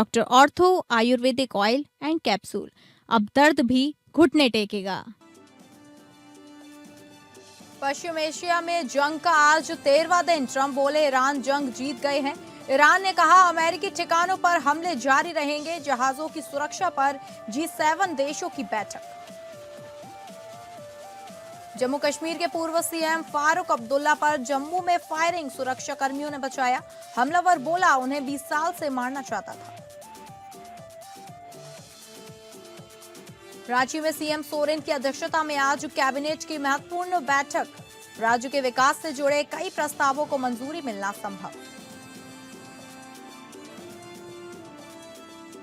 Doctor ortho Ayurvedic oil and capsule, अब दर्द भी घुटने टेकेगा। पश्चिम एशिया में जंग का आज 13वां दिन। ट्रंप बोले ईरान जंग जीत गए हैं। ईरान ने कहा अमेरिकी ठिकानों पर हमले जारी रहेंगे। जहाजों की सुरक्षा पर G7 देशों की बैठक। जम्मू कश्मीर के पूर्व सीएम फारूक अब्दुल्ला पर जम्मू में फायरिंग, सुरक्षा कर्मियों ने बचाया। हमलावर बोला उन्हें 20 साल से मारना चाहता था। रांची में सीएम सोरेन की अध्यक्षता में आज कैबिनेट की महत्वपूर्ण बैठक। राज्य के विकास से जुड़े कई प्रस्तावों को मंजूरी मिलना संभव।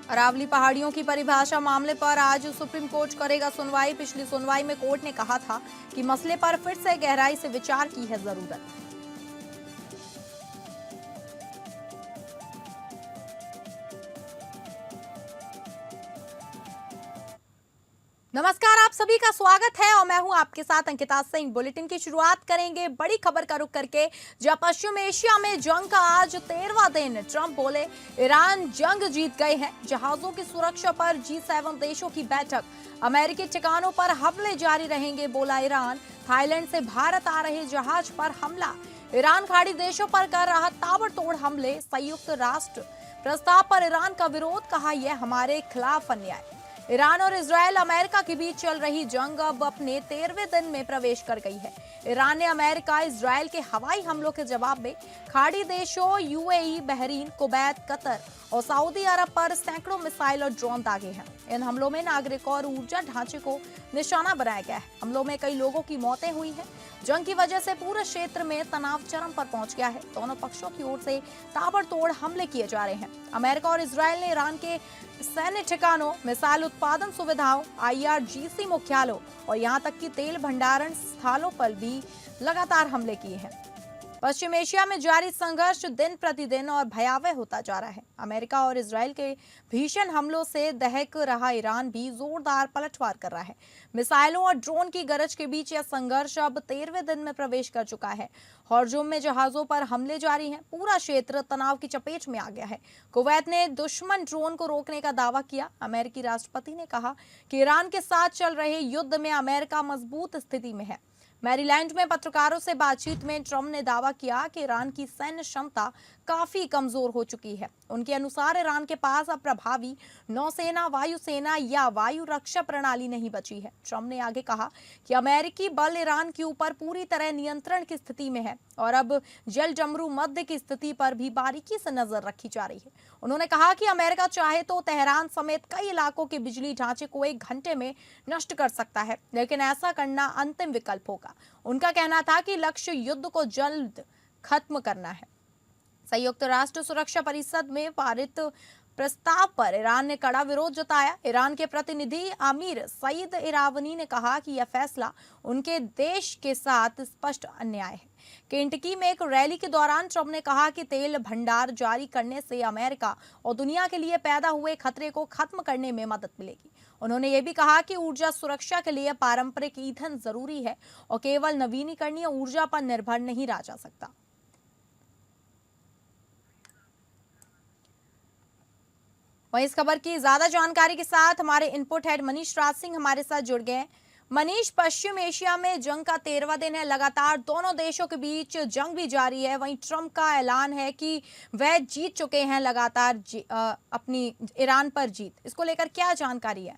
अरावली पहाड़ियों की परिभाषा मामले पर आज सुप्रीम कोर्ट करेगा सुनवाई। पिछली सुनवाई में कोर्ट ने कहा था कि मसले पर फिर से गहराई से विचार की है जरूरत। नमस्कार, आप सभी का स्वागत है और मैं हूं आपके साथ अंकिता सिंह। बुलेटिन की शुरुआत करेंगे बड़ी खबर का रुख करके, जहां पश्चिम एशिया में जंग का आज 13वां दिन। ट्रंप बोले ईरान जंग जीत गए हैं। जहाजों की सुरक्षा पर G7 देशों की बैठक। अमेरिकी ठिकानों पर हमले जारी रहेंगे, बोला ईरान। थाईलैंड से भारत आ रहे जहाज पर हमला। ईरान खाड़ी देशों पर कर रहा ताबड़तोड़ हमले। संयुक्त राष्ट्र प्रस्ताव पर ईरान का विरोध, कहा यह हमारे खिलाफ अन्याय। ईरान और इजरायल अमेरिका के बीच चल रही जंग अब अपने 13वें दिन में प्रवेश कर गई है। ईरान ने अमेरिका इजरायल के हवाई हमलों के जवाब में खाड़ी देशों UAE, बहरीन, कुवैत, कतर और सऊदी अरब पर सैकड़ों मिसाइल और ड्रोन दागे हैं। इन हमलों में नागरिक और ऊर्जा ढांचे को निशाना बनाया गया है। हमलों में कई लोगों की मौतें हुई हैं। जंग की वजह से पूरे क्षेत्र में तनाव चरम पर पहुंच गया है। दोनों पक्षों की ओर से ताबड़तोड़ हमले किए जा रहे हैं। अमेरिका और इजरायल ने ईरान के सैन्य ठिकानों, मिसाइल उत्पादन सुविधाओं, IRGC मुख्यालयों और यहां तक कि तेल भंडारण स्थलों पर भी लगातार हमले किए हैं। पश्चिम एशिया में जारी संघर्ष दिन प्रतिदिन और भयावह होता जा रहा है। अमेरिका और इजरायल के भीषण हमलों से दहक रहा ईरान भी जोरदार पलटवार कर रहा है। मिसाइलों और ड्रोन की गरज के बीच यह संघर्ष अब 13वें दिन में प्रवेश कर चुका है। हॉर्मुज़ में जहाजों पर हमले जारी हैं। पूरा क्षेत्र तनाव की चपेट में आ गया है। कुवैत ने दुश्मन ड्रोन को रोकने का दावा किया। अमेरिकी राष्ट्रपति ने कहा कि ईरान के साथ चल रहे युद्ध में अमेरिका मजबूत स्थिति में है। मैरीलैंड में पत्रकारों से बातचीत में ट्रंप ने दावा किया कि ईरान की सैन्य क्षमता काफी कमजोर हो चुकी है। उनके अनुसार ईरान के पास अब प्रभावी नौसेना, वायुसेना या वायु रक्षा प्रणाली नहीं बची है। ट्रंप ने आगे कहा कि अमेरिकी बल ईरान के ऊपर पूरी तरह नियंत्रण की स्थिति में है और अब जल जमरू मध्य की स्थिति पर भी बारीकी से नजर रखी जा रही है। उन्होंने कहा कि अमेरिका चाहे तो तेहरान समेत कई इलाकों के बिजली ढांचे को 1 घंटे में नष्ट कर सकता है, लेकिन ऐसा करना अंतिम विकल्प होगा। उनका कहना था कि लक्ष्य युद्ध को जल्द खत्म करना है। संयुक्त राष्ट्र सुरक्षा परिषद में पारित प्रस्ताव पर ईरान ने कड़ा विरोध जताया। ईरान के प्रतिनिधि आमिर सईद इरावनी ने कहा कि यह फैसला उनके देश के साथ स्पष्ट अन्याय है। केंटकी में एक रैली के दौरान ट्रंप ने कहा कि तेल भंडार जारी करने से अमेरिका और दुनिया के लिए पैदा हुए खतरे को खत्म करने में मदद मिलेगी। उन्होंने ये भी कहा कि ऊर्जा सुरक्षा के लिए पारंपरिक ईंधन जरूरी है और केवल नवीनीकरणीय ऊर्जा पर निर्भर नहीं रहा जा सकता। वहीं इस खबर की ज्यादा जानकारी के साथ हमारे इनपुट हेड मनीष राज सिंह हमारे साथ जुड़ गए हैं। मनीष, पश्चिम एशिया में जंग का 13वां दिन है। लगातार दोनों देशों के बीच जंग भी जारी है। वहीं ट्रंप का ऐलान है कि वह जीत चुके हैं लगातार अपनी ईरान पर जीत। इसको लेकर क्या जानकारी है?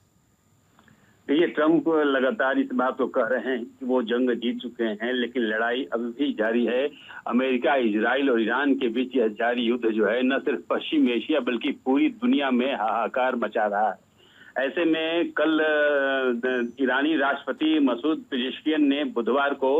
ये ट्रंप लगातार इस बात को कह रहे हैं कि वो जंग जीत चुके हैं, लेकिन लड़ाई अभी भी जारी है। अमेरिका, इजराइल और ईरान के बीच यह जारी युद्ध जो है न सिर्फ पश्चिम एशिया बल्कि पूरी दुनिया में हाहाकार मचा रहा है। ऐसे में कल ईरानी राष्ट्रपति मसूद पेजेश्कियन ने बुधवार को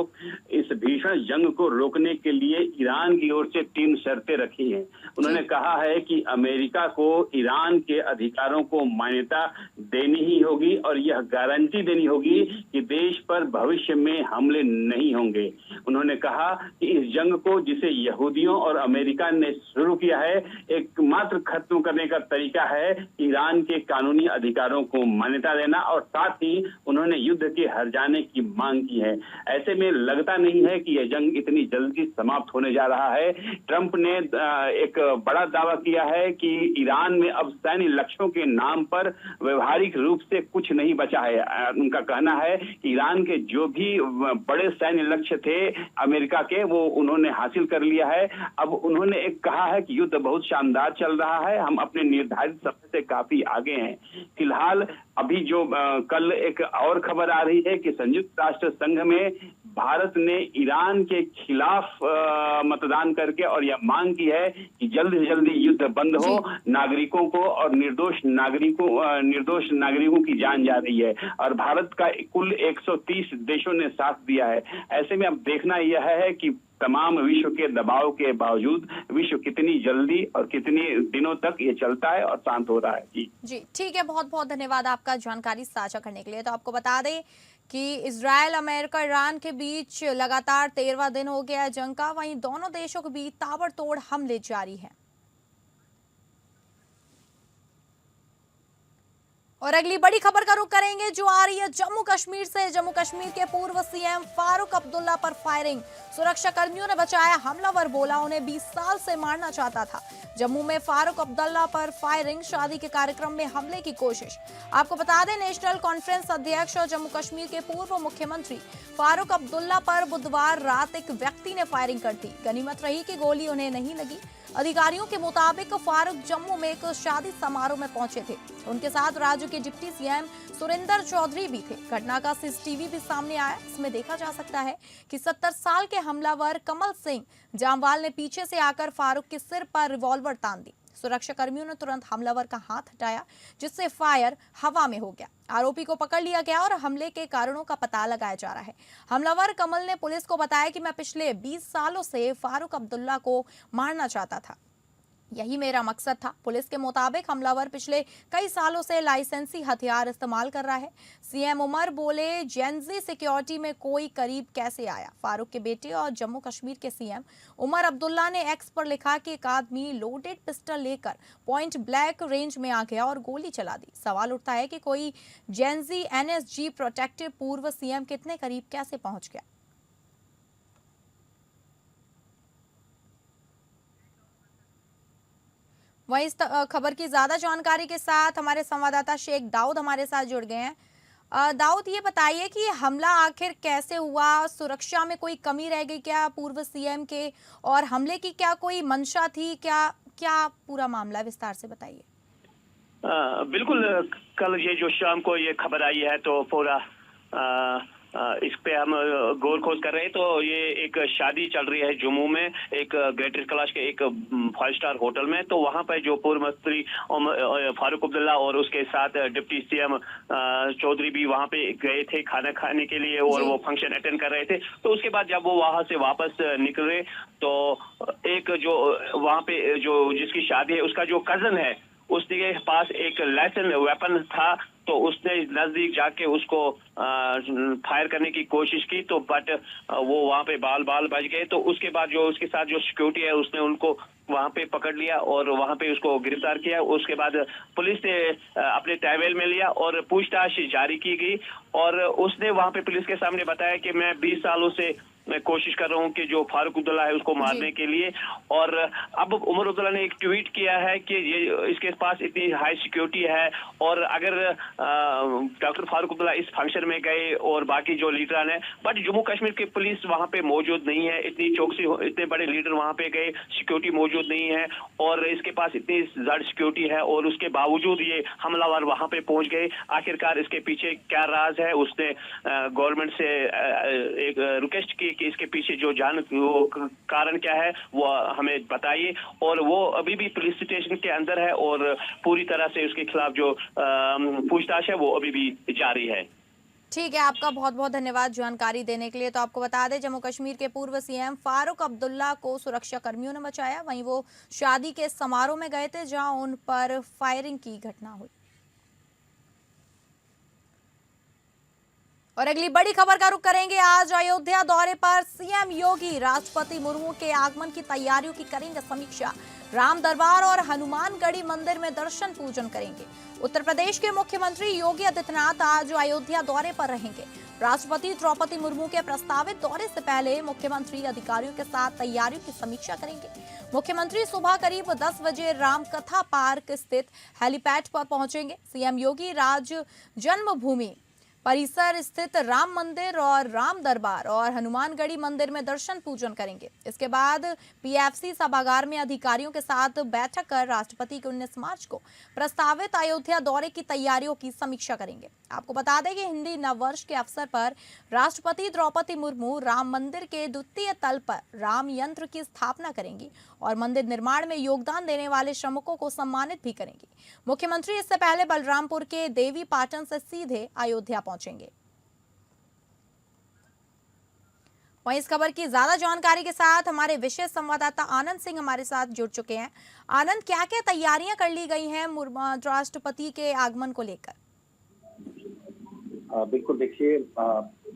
इस भीषण जंग को रोकने के लिए ईरान की ओर से 3 शर्तें रखी हैं। उन्होंने कहा है कि अमेरिका को ईरान के अधिकारों को मान्यता देनी ही होगी और यह गारंटी देनी होगी कि देश पर भविष्य में हमले नहीं होंगे। उन्होंने कहा कि इस जंग को जिसे यहूदियों और अमेरिका ने शुरू किया है, एकमात्र खत्म करने का तरीका है ईरान के कानूनी अधिकार अधिकारों को मान्यता देना और साथ ही उन्होंने युद्ध के हार जाने की मांग की है। ऐसे में लगता नहीं है कि यह जंग इतनी जल्दी समाप्त होने जा रहा है। ट्रंप ने एक बड़ा दावा किया है कि ईरान में अब सैन्य लक्ष्यों के नाम पर व्यवहारिक रूप से कुछ नहीं बचा है। उनका कहना है कि ईरान के जो भी बड़े सैन्य लक्ष्य थे अमेरिका के, वो उन्होंने हासिल कर लिया है। अब उन्होंने एक कहा है कि युद्ध बहुत शानदार चल रहा है, हम अपने निर्धारित समय से काफी आगे हैं। फिलहाल अभी जो कल एक और खबर आ रही है कि संयुक्त राष्ट्र संघ में भारत ने ईरान के खिलाफ मतदान करके और यह मांग की है कि जल्द से जल्द युद्ध बंद हो, नागरिकों को और निर्दोष नागरिकों की जान जा रही है। और भारत का कुल 130 देशों ने साथ दिया है। ऐसे में अब देखना यह है कि तमाम विश्व के दबाव के बावजूद विश्व कितनी जल्दी और कितने दिनों तक ये चलता है और शांत हो रहा है। जी ठीक है, बहुत बहुत धन्यवाद आपका जानकारी साझा करने के लिए। तो आपको बता दें कि इजराइल, अमेरिका, ईरान के बीच लगातार 13वां दिन हो गया है जंग का। वहीं दोनों देशों के बीच ताबड़तोड़ हमले जारी हैं। और अगली बड़ी खबर का रुख करेंगे जो आ रही है जम्मू कश्मीर से। जम्मू कश्मीर के पूर्व सीएम फारूक अब्दुल्ला पर फायरिंग, सुरक्षा कर्मियों ने बचाया, हमलावर बोला उन्हें 20 साल से मारना चाहता था। जम्मू में फारूक अब्दुल्ला पर फायरिंग, शादी के कार्यक्रम में हमले की कोशिश। आपको बता दें, नेशनल कॉन्फ्रेंस अध्यक्ष और जम्मू कश्मीर के पूर्व मुख्यमंत्री फारूक अब्दुल्ला पर बुधवार रात एक व्यक्ति ने फायरिंग कर दी। गनीमत रही कि गोली उन्हें नहीं लगी। अधिकारियों के मुताबिक फारूक जम्मू में एक शादी समारोह में पहुंचे थे। उनके साथ राज्य के डिप्टी सीएम सुरेंद्र चौधरी भी थे। घटना का सीसीटीवी भी सामने आया। इसमें देखा जा सकता है कि 70 साल के हमलावर कमल सिंह जामवाल ने पीछे से आकर फारूक के सिर पर रिवॉल्वर तान दी। सुरक्षा कर्मियों ने तुरंत हमलावर का हाथ हटाया, जिससे फायर हवा में हो गया। आरोपी को पकड़ लिया गया और हमले के कारणों का पता लगाया जा रहा है। हमलावर कमल ने पुलिस को बताया कि मैं पिछले 20 सालों से फारूक अब्दुल्ला को मारना चाहता था, यही मेरा मकसद था। पुलिस के मुताबिक हमलावर पिछले कई सालों से लाइसेंसी हथियार इस्तेमाल कर रहा है। सीएम उमर बोले, जेनजी सिक्योरिटी में कोई करीब कैसे आया। फारूक के बेटे और जम्मू कश्मीर के सीएम उमर अब्दुल्ला ने एक्स पर लिखा कि एक आदमी लोडेड पिस्टल लेकर पॉइंट ब्लैंक रेंज में आ गया और गोली चला दी। सवाल उठता है कि कोई जेनजी एनएसजी प्रोटेक्टिव पूर्व सीएम कितने करीब कैसे पहुंच गया। वहीं इस खबर की ज्यादा जानकारी के साथ हमारे संवाददाता शेख दाऊद हमारे साथ जुड़ गए हैं। दाऊद, ये बताइए कि हमला आखिर कैसे हुआ, सुरक्षा में कोई कमी रह गई क्या पूर्व सीएम के, और हमले की क्या कोई मंशा थी, क्या पूरा मामला, विस्तार से बताइए। बिल्कुल, कल ये जो शाम को ये खबर आई है तो पूरा इस पे हम गौर खोज कर रहे हैं। तो ये एक शादी चल रही है जम्मू में, एक ग्रेटर कैलाश के एक 5 स्टार होटल में। तो वहां पर जो पूर्व मंत्री फारूक अब्दुल्ला और उसके साथ डिप्टी सीएम चौधरी भी वहां पे गए थे खाना खाने के लिए और वो फंक्शन अटेंड कर रहे थे। तो उसके बाद जब वो वहां से वापस निकले तो एक जो वहां पे जो जिसकी शादी है उसका जो कजन है उसके पास एक लाइसेंस वेपन था। तो उसने नजदीक जाके उसको फायर करने की कोशिश की, तो बट वो वहां पे बाल बच गए। तो उसके बाद जो उसके साथ जो सिक्योरिटी है उसने उनको वहां पे पकड़ लिया और वहां पे उसको गिरफ्तार किया। उसके बाद पुलिस ने अपने ट्रायल में लिया और पूछताछ जारी की गई। और उसने वहां पे पुलिस के सामने बताया कि मैं 20 सालों से मैं कोशिश कर रहा हूं कि जो फारूक अब्दुल्ला है उसको मारने के लिए। और अब उमर अब्दुल्ला ने एक ट्वीट किया है कि ये इसके पास इतनी हाई सिक्योरिटी है और अगर डॉक्टर फारूक अब्दुल्ला इस फंक्शन में गए और बाकी जो लीडर हैं, बट जम्मू कश्मीर की पुलिस वहां पे मौजूद नहीं है, इतनी चौकसी, इतने बड़े लीडर वहां पे गए, सिक्योरिटी मौजूद नहीं है और इसके पास इतनी ज्यादा सिक्योरिटी है और उसके बावजूद ये हमलावर वहां पे पहुंच गए। आखिरकार इसके पीछे क्या राज है? उसने गवर्नमेंट से एक रिक्वेस्ट की कि इसके पीछे जो कारण क्या है वो हमें बताइए। और वो अभी भी पुलिस स्टेशन के अंदर है और पूरी तरह से उसके खिलाफ जो पूछताछ है वो अभी भी जारी है। ठीक है, आपका बहुत बहुत धन्यवाद जानकारी देने के लिए। तो आपको बता दें, जम्मू कश्मीर के पूर्व सीएम फारूक अब्दुल्ला को सुरक्षा कर्मियों ने बचाया। वहीं वो शादी के समारोह में गए थे जहां उन पर फायरिंग की घटना हुई। और अगली बड़ी खबर का रुख करेंगे। आज अयोध्या दौरे पर सीएम योगी राष्ट्रपति मुर्मू के आगमन की तैयारियों की करेंगे समीक्षा। राम दरबार और हनुमानगढ़ी मंदिर में दर्शन पूजन करेंगे। उत्तर प्रदेश के मुख्यमंत्री योगी आदित्यनाथ आज अयोध्या दौरे पर रहेंगे। राष्ट्रपति द्रौपदी मुर्मू के प्रस्तावित दौरे से पहले मुख्यमंत्री अधिकारियों के साथ तैयारियों की समीक्षा करेंगे। मुख्यमंत्री सुबह करीब 10 बजे रामकथा पार्क स्थित हेलीपैड पर पहुंचेंगे। सीएम योगी राज जन्मभूमि परिसर स्थित राम मंदिर और राम दरबार और हनुमानगढ़ी मंदिर में दर्शन पूजन करेंगे। इसके बाद पीएफसी सभागार में अधिकारियों के साथ बैठक कर राष्ट्रपति के 19 मार्च को प्रस्तावित अयोध्या दौरे की तैयारियों की समीक्षा करेंगे। आपको बता दें कि हिंदी नववर्ष के अवसर पर राष्ट्रपति द्रौपदी मुर्मू राम मंदिर के द्वितीय तल पर राम यंत्र की स्थापना करेंगी और मंदिर निर्माण में योगदान देने वाले श्रमिकों को सम्मानित भी करेंगी। मुख्यमंत्री इससे पहले बलरामपुर के देवी पाटन से सीधे अयोध्या पहुंचेंगे। वहीं इस खबर की ज्यादा जानकारी के साथ हमारे विशेष संवाददाता आनंद सिंह हमारे साथ जुड़ चुके हैं। आनंद, क्या क्या तैयारियां कर ली गई हैं राष्ट्रपति के आगमन को लेकर? बिल्कुल, देखिए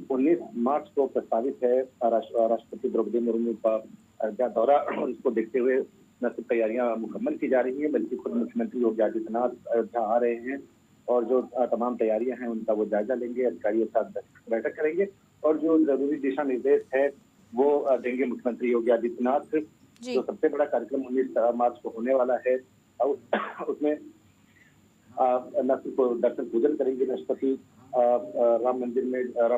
19 मार्च को प्रस्तावित है राष्ट्रपति द्रौपदी मुर्मू का अयोध्या दौरा। इसको देखते हुए न सिर्फ तैयारियां मुकम्मल की जा रही है, बल्कि खुद मुख्यमंत्री योगी आदित्यनाथ अयोध्या आ रहे हैं और जो तमाम तैयारियां हैं उनका वो जायजा लेंगे, अधिकारियों के साथ बैठक करेंगे और जो जरूरी दिशा निर्देश है वो देंगे मुख्यमंत्री योगी आदित्यनाथ। जो सबसे बड़ा कार्यक्रम 19 मार्च को होने वाला है उसमें न सिर्फ दर्शन पूजन करेंगे राष्ट्रपति राम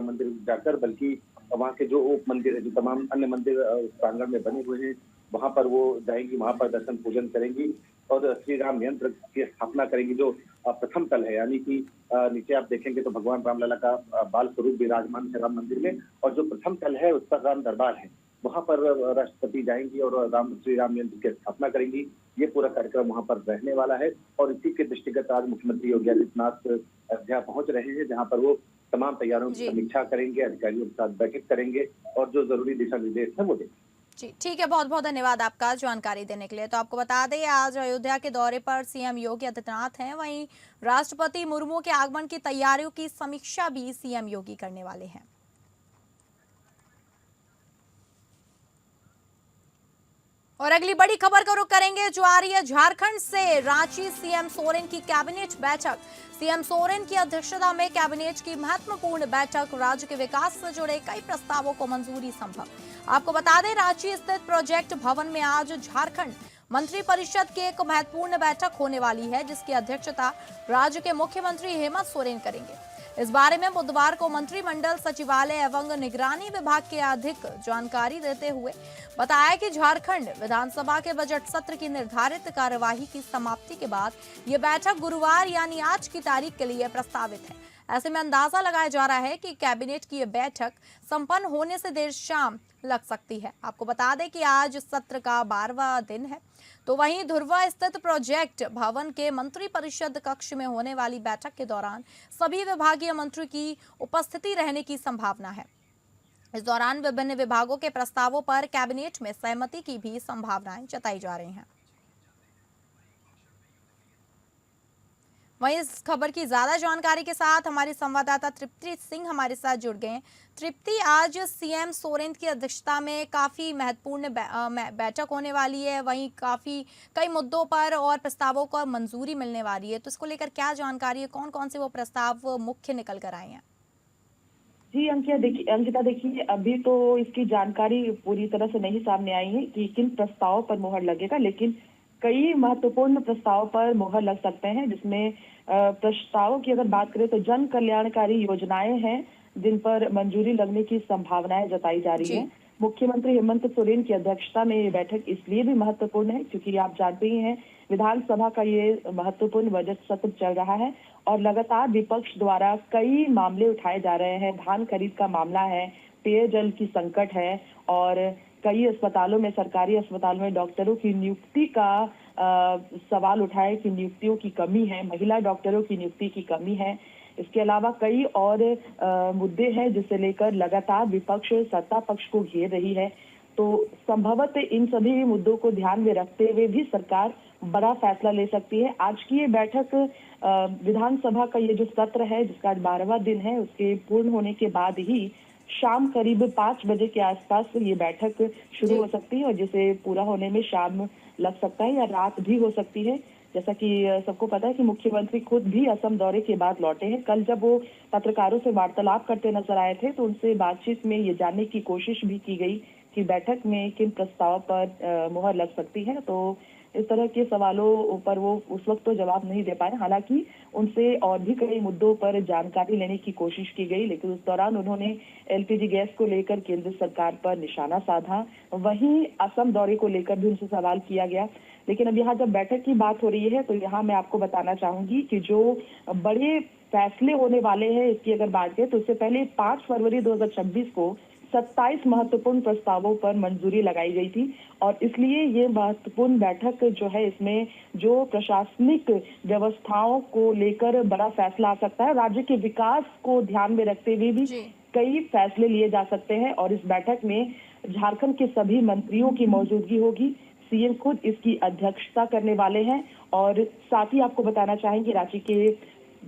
मंदिर जाकर, बल्कि वहाँ के जो उप मंदिर है, जो तमाम अन्य मंदिर प्रांगण में बने हुए हैं, वहाँ पर वो जाएंगी, वहाँ पर दर्शन पूजन करेंगी और श्री राम यंत्र की स्थापना करेंगी जो प्रथम तल है। यानी कि नीचे आप देखेंगे तो भगवान रामलला का बाल स्वरूप विराजमान है राम मंदिर में और जो प्रथम तल है उस पर राम दरबार है, वहाँ पर राष्ट्रपति जाएंगी और श्री राम यंत्र की स्थापना करेंगी। ये पूरा कार्यक्रम वहाँ पर रहने वाला है और इसी के दृष्टिगत आज मुख्यमंत्री योगी आदित्यनाथ अयोध्या पहुंच रहे हैं, जहाँ पर वो तमाम तैयारियों की समीक्षा करेंगे, अधिकारियों के साथ बैठक करेंगे और जो जरूरी दिशा निर्देश है वो देंगे। जी ठीक है, बहुत बहुत धन्यवाद आपका जानकारी देने के लिए। तो आपको बता दें आज अयोध्या के दौरे पर सीएम योगी आदित्यनाथ हैं, वहीं राष्ट्रपति मुर्मू के आगमन की तैयारियों की समीक्षा भी सीएम योगी करने वाले हैं। और अगली बड़ी खबर का रुख करेंगे जो आ रही है झारखंड से। रांची सीएम सोरेन की कैबिनेट बैठक। सीएम सोरेन की अध्यक्षता में कैबिनेट की महत्वपूर्ण बैठक, राज्य के विकास से जुड़े कई प्रस्तावों को मंजूरी संभव। आपको बता दें रांची स्थित प्रोजेक्ट भवन में आज झारखंड मंत्रिपरिषद की एक महत्वपूर्ण बैठक होने वाली है, जिसकी अध्यक्षता राज्य के मुख्यमंत्री हेमंत सोरेन करेंगे। इस बारे में बुधवार को मंत्रिमंडल सचिवालय एवं निगरानी विभाग के अधिक जानकारी देते हुए बताया कि झारखंड विधानसभा के बजट सत्र की निर्धारित कार्यवाही की समाप्ति के बाद ये बैठक गुरुवार यानी आज की तारीख के लिए प्रस्तावित है। ऐसे में अंदाजा लगाया जा रहा है कि कैबिनेट की यह बैठक संपन्न होने से देर शाम लग सकती है। आपको बता दें कि आज सत्र का 12वां दिन है। तो वहीं धुर्वा स्थित प्रोजेक्ट भवन के मंत्रिपरिषद कक्ष में होने वाली बैठक के दौरान सभी विभागीय मंत्री की उपस्थिति रहने की संभावना है। इस दौरान विभिन्न विभागों के प्रस्तावों पर कैबिनेट में सहमति की भी संभावनाएं जताई जा रही हैं। वहीं इस खबर की ज्यादा जानकारी के साथ हमारी संवाददाता तृप्ति सिंह हमारे साथ जुड़ गए हैं। तृप्ति, आज सीएम सोरेन की अध्यक्षता में काफी महत्वपूर्ण बैठक होने वाली है, वहीं कई मुद्दों पर और प्रस्तावों को मंजूरी मिलने वाली है, तो इसको लेकर क्या जानकारी है, कौन कौन से वो प्रस्ताव मुख्य निकल कर आए हैं? जी अंकिता, देखिए अभी तो इसकी जानकारी पूरी तरह से नहीं सामने आई है कि किन प्रस्तावों पर मुहर लगेगा, लेकिन कई महत्वपूर्ण प्रस्तावों पर मुहर लग सकते हैं, जिसमें प्रस्तावों की अगर बात करें तो जन कल्याणकारी योजनाएं हैं जिन पर मंजूरी लगने की संभावनाएं जताई जा रही है। मुख्यमंत्री हेमंत सोरेन की अध्यक्षता में ये बैठक इसलिए भी महत्वपूर्ण है क्योंकि आप जानते ही हैं विधानसभा का ये महत्वपूर्ण बजट सत्र चल रहा है और लगातार विपक्ष द्वारा कई मामले उठाए जा रहे हैं। धान खरीद का मामला है, पेयजल की संकट है और कई अस्पतालों में, सरकारी अस्पतालों में डॉक्टरों की नियुक्ति का सवाल उठाए कि नियुक्तियों की कमी है, महिला डॉक्टरों की नियुक्ति की कमी है। इसके अलावा कई और मुद्दे हैं जिसे लेकर लगातार विपक्ष सत्ता पक्ष को घेर रही है। तो संभवतः इन सभी मुद्दों को ध्यान में रखते हुए भी सरकार बड़ा फैसला ले सकती है। आज की ये बैठक विधानसभा का ये जो सत्र है जिसका 12वां दिन है, उसके पूर्ण होने के बाद ही शाम करीब 5 बजे के आसपास ये बैठक शुरू हो सकती है और जिसे पूरा होने में शाम लग सकता है या रात भी हो सकती है। जैसा कि सबको पता है कि मुख्यमंत्री खुद भी असम दौरे के बाद लौटे हैं। कल जब वो पत्रकारों से वार्तालाप करते नजर आए थे तो उनसे बातचीत में ये जानने की कोशिश भी की गई कि बैठक में किन प्रस्ताव पर मुहर लग सकती है। तो इस तरह के सवालों पर वो उस वक्त तो जवाब नहीं दे पाए। हालांकि उनसे और भी कई मुद्दों पर जानकारी लेने की कोशिश की गई, लेकिन उस दौरान उन्होंने एलपीजी गैस को लेकर केंद्र सरकार पर निशाना साधा। वहीं असम दौरे को लेकर भी उनसे सवाल किया गया। लेकिन अब यहाँ जब बैठक की बात हो रही है तो यहाँ मैं आपको बताना चाहूंगी कि जो बड़े फैसले होने वाले हैं इसकी अगर बात करें तो इससे पहले 5 फरवरी 2026 को 27 महत्वपूर्ण प्रस्तावों पर मंजूरी लगाई गई थी और इसलिए ये महत्वपूर्ण बैठक जो है इसमें जो प्रशासनिक व्यवस्थाओं को लेकर बड़ा फैसला आ सकता है। राज्य के विकास को ध्यान में रखते हुए भी कई फैसले लिए जा सकते हैं और इस बैठक में झारखंड के सभी मंत्रियों की मौजूदगी होगी। सीएम खुद इसकी अध्यक्षता करने वाले हैं और साथ ही आपको बताना चाहेंगे रांची के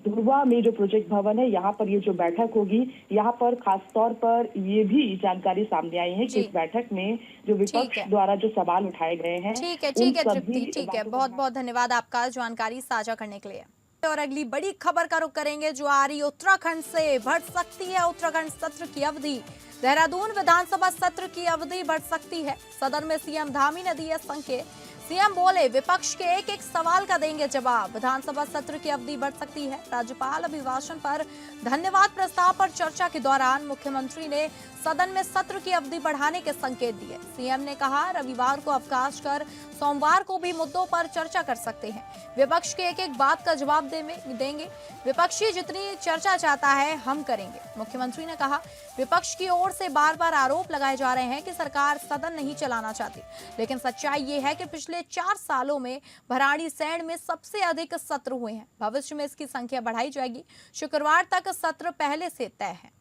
धुर्वा में जो प्रोजेक्ट भवन है यहाँ पर ये जो बैठक होगी, यहाँ पर खास तौर पर ये भी जानकारी सामने आई है कि इस बैठक में जो विपक्ष द्वारा जो सवाल उठाए गए हैं। ठीक है तृप्ति, ठीक है, बहुत बहुत धन्यवाद आपका जानकारी साझा करने के लिए। और अगली बड़ी खबर का रुख करेंगे जो आ रही उत्तराखंड से। बढ़ सकती है उत्तराखंड सत्र की अवधि। देहरादून विधानसभा सत्र की अवधि बढ़ सकती है। सदन में सीएम धामी ने दिए संकेत। सीएम बोले विपक्ष के एक एक सवाल का देंगे जवाब। विधानसभा सत्र की अवधि बढ़ सकती है। राज्यपाल अभिभाषण पर धन्यवाद प्रस्ताव पर चर्चा के दौरान मुख्यमंत्री ने सदन में सत्र की अवधि बढ़ाने के संकेत दिए। सीएम ने कहा रविवार को अवकाश कर सोमवार को भी मुद्दों पर चर्चा कर सकते हैं। विपक्ष के एक एक बात का जवाब देंगे। विपक्षी जितनी चर्चा चाहता है हम करेंगे। मुख्यमंत्री ने कहा विपक्ष की ओर से बार बार आरोप लगाए जा रहे हैं कि सरकार सदन नहीं चलाना चाहती, लेकिन सच्चाई ये है कि पिछले 4 सालों में भराड़ीसैंण में सबसे अधिक सत्र हुए हैं। भविष्य में इसकी संख्या बढ़ाई जाएगी। शुक्रवार तक सत्र पहले से तय है।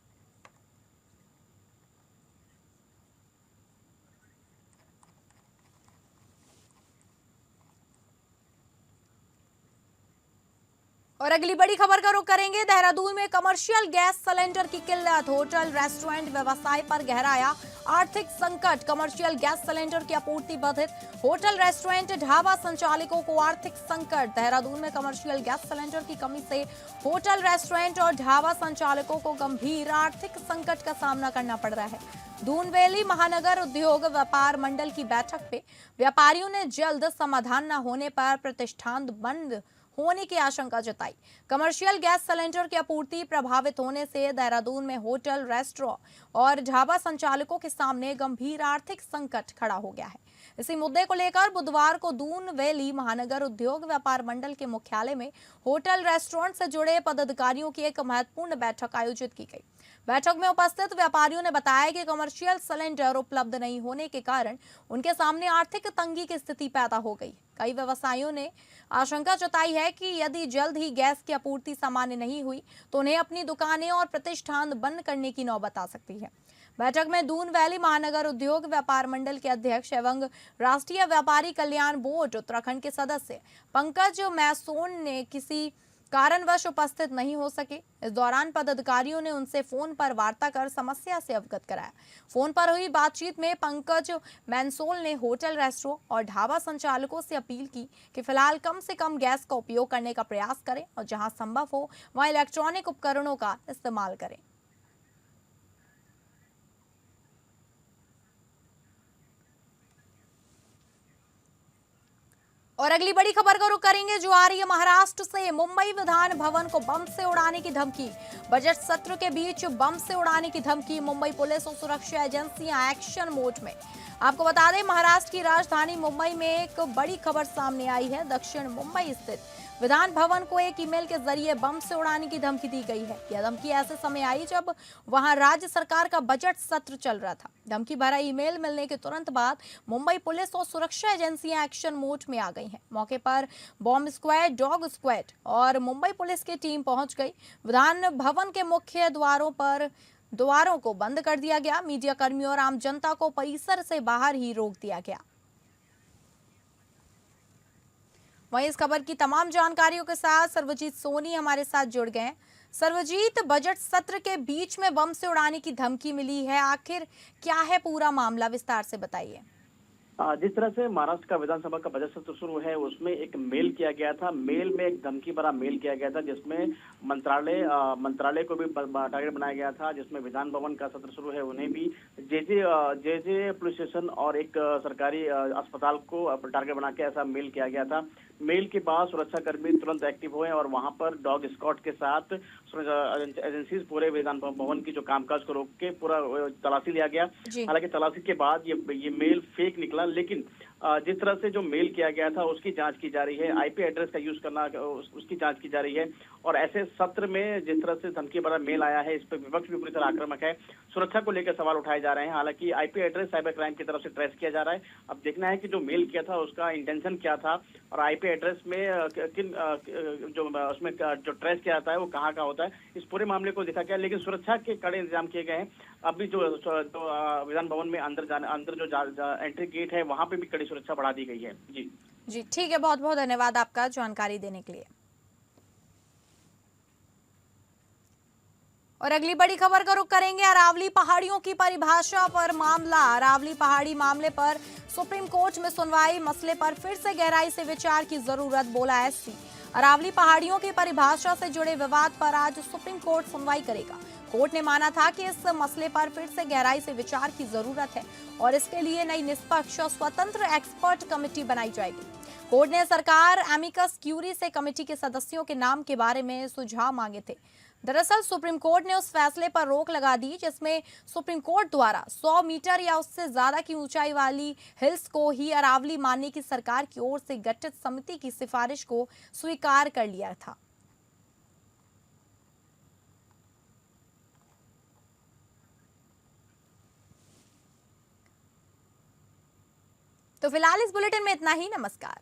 और अगली बड़ी खबर का रुख करेंगे। देहरादून में कमर्शियल गैस सिलेंडर की किल्लत। होटल रेस्टोरेंट व्यवसाय पर गहराया आर्थिक संकट। कमर्शियल गैस सिलेंडर की आपूर्ति बाधित। होटल रेस्टोरेंट ढाबा संचालकों को आर्थिक संकट। देहरादून में कमर्शियल गैस सिलेंडर की कमी से होटल रेस्टोरेंट और ढाबा संचालकों को गंभीर आर्थिक संकट का सामना करना पड़ रहा है। दून वैली महानगर उद्योग व्यापार मंडल की बैठक पे व्यापारियों ने जल्द समाधान न होने पर प्रतिष्ठान बंद होने की आशंका जताई। कमर्शियल गैस सिलेंडर की आपूर्ति प्रभावित होने से देहरादून में होटल, रेस्टोरेंट और ढाबा संचालकों के सामने गंभीर आर्थिक संकट खड़ा हो गया है। इसी मुद्दे को लेकर बुधवार को दून वैली महानगर उद्योग व्यापार मंडल के मुख्यालय में होटल, रेस्टोरेंट से जुड़े पदाधिकारियों की एक महत्वपूर्ण बैठक आयोजित की गई। बैठक में उपस्थित व्यापारियों ने बताया कि कमर्शियल सिलेंडर उपलब्ध नहीं होने के कारण उनके सामने आर्थिक तंगी की स्थिति पैदा हो गई। कई व्यवसायियों ने आशंका जताई है कि यदि जल्द ही गैस की आपूर्ति सामान्य नहीं हुई तो उन्हें अपनी दुकानें और प्रतिष्ठान बंद करने की नौबत आ सकती है। बैठक में दून वैली महानगर उद्योग व्यापार मंडल के अध्यक्ष एवं राष्ट्रीय व्यापारी कल्याण बोर्ड उत्तराखंड के सदस्य पंकज मैसोन ने किसी कारणवश उपस्थित नहीं हो सके। इस दौरान पदाधिकारियों ने उनसे फोन पर वार्ता कर समस्या से अवगत कराया। फोन पर हुई बातचीत में पंकज मैंसोल ने होटल, रेस्टोरेंट और ढाबा संचालकों से अपील की कि फिलहाल कम से कम गैस का उपयोग करने का प्रयास करें और जहां संभव हो वहां इलेक्ट्रॉनिक उपकरणों का इस्तेमाल करें। और अगली बड़ी खबर का रुख करेंगे जो आ रही है महाराष्ट्र से। मुंबई विधान भवन को बम से उड़ाने की धमकी। बजट सत्र के बीच बम से उड़ाने की धमकी। मुंबई पुलिस और सुरक्षा एजेंसियां एक्शन मोड में। आपको बता दें महाराष्ट्र की राजधानी मुंबई में एक बड़ी खबर सामने आई है। दक्षिण मुंबई स्थित विधान भवन को एक ईमेल के जरिए बम से उड़ाने की धमकी दी गई है। यह धमकी ऐसे समय आई जब वहां राज्य सरकार का बजट सत्र चल रहा था। धमकी भरा ईमेल मिलने के तुरंत बाद मुंबई पुलिस और सुरक्षा एजेंसियां एक्शन मोड में आ गई हैं। मौके पर बॉम्ब स्क्वाड, डॉग स्क्वाड और मुंबई पुलिस की टीम पहुंच गई। विधान भवन के मुख्य द्वारों को बंद कर दिया गया। मीडिया कर्मियों और आम जनता को परिसर से बाहर ही रोक दिया गया। वहीं इस खबर की तमाम जानकारियों के साथ सर्वजीत सोनी हमारे साथ जुड़ गए। सर्वजीत, बजट सत्र के बीच में बम से उड़ाने की धमकी मिली है, आखिर क्या है पूरा मामला, विस्तार से बताइए। जिस तरह से महाराष्ट्र का विधानसभा का बजट सत्र शुरू है उसमें एक मेल किया गया था। मेल में एक धमकी भरा मेल किया गया था जिसमें मंत्रालय को भी टारगेट बनाया गया था, जिसमें विधान भवन का सत्र शुरू है उन्हें भी, जे पुलिस स्टेशन और एक सरकारी अस्पताल को टारगेट बना के ऐसा मेल किया गया था। मेल के बाद सुरक्षा कर्मी तुरंत एक्टिव हुए और वहां पर डॉग स्क्वाड के साथ एजेंसीज पूरे विधान भवन की जो कामकाज को रोक के पूरा तलाशी लिया गया। हालांकि तलाशी के बाद ये मेल फेक निकला, लेकिन जिस तरह से जो मेल किया गया था उसकी जांच की जा रही है। आईपी एड्रेस का यूज करना उसकी जांच की जा रही है और ऐसे सत्र में जिस तरह से धमकी भरा मेल आया है इस पर विपक्ष भी पूरी तरह आक्रामक है। सुरक्षा को लेकर सवाल उठाए जा रहे हैं। हालांकि आईपी एड्रेस साइबर क्राइम की तरफ से ट्रेस किया जा रहा है। अब देखना है कि जो मेल किया था उसका इंटेंशन क्या था और आईपी एड्रेस में किन जो उसमें जो ट्रेस किया जाता है वो कहाँ का होता है, इस पूरे मामले को देखा गया। लेकिन सुरक्षा के कड़े इंतजाम किए गए हैं। अभी जो विधान भवन में अंदर जो एंट्री गेट है वहां पे भी कड़ी सुरक्षा बढ़ा दी गई है। जी ठीक है, बहुत बहुत धन्यवाद आपका जानकारी देने के लिए। और अगली बड़ी खबर का रुख करेंगे अरावली पहाड़ियों की परिभाषा पर मामला। अरावली पहाड़ी मामले पर सुप्रीम कोर्ट में सुनवाई, मसले पर फिर से गहराई से विचार की जरूरत, बोला एससी। अरावली पहाड़ियों की परिभाषा से जुड़े विवाद पर आज सुप्रीम कोर्ट सुनवाई करेगा। कोर्ट ने माना था कि इस मसले पर फिर से गहराई से विचार की जरूरत है और इसके लिए नई निष्पक्ष और स्वतंत्र एक्सपर्ट कमेटी बनाई जाएगी। कोर्ट ने सरकार एमिकस क्यूरी से कमेटी के सदस्यों के नाम के बारे में सुझाव मांगे थे। दरअसल सुप्रीम कोर्ट ने उस फैसले पर रोक लगा दी जिसमें सुप्रीम कोर्ट द्वारा 100 मीटर या उससे ज्यादा की ऊंचाई वाली हिल्स को ही अरावली मानने की सरकार की ओर से गठित समिति की सिफारिश को स्वीकार कर लिया था। तो फिलहाल इस बुलेटिन में इतना ही। नमस्कार।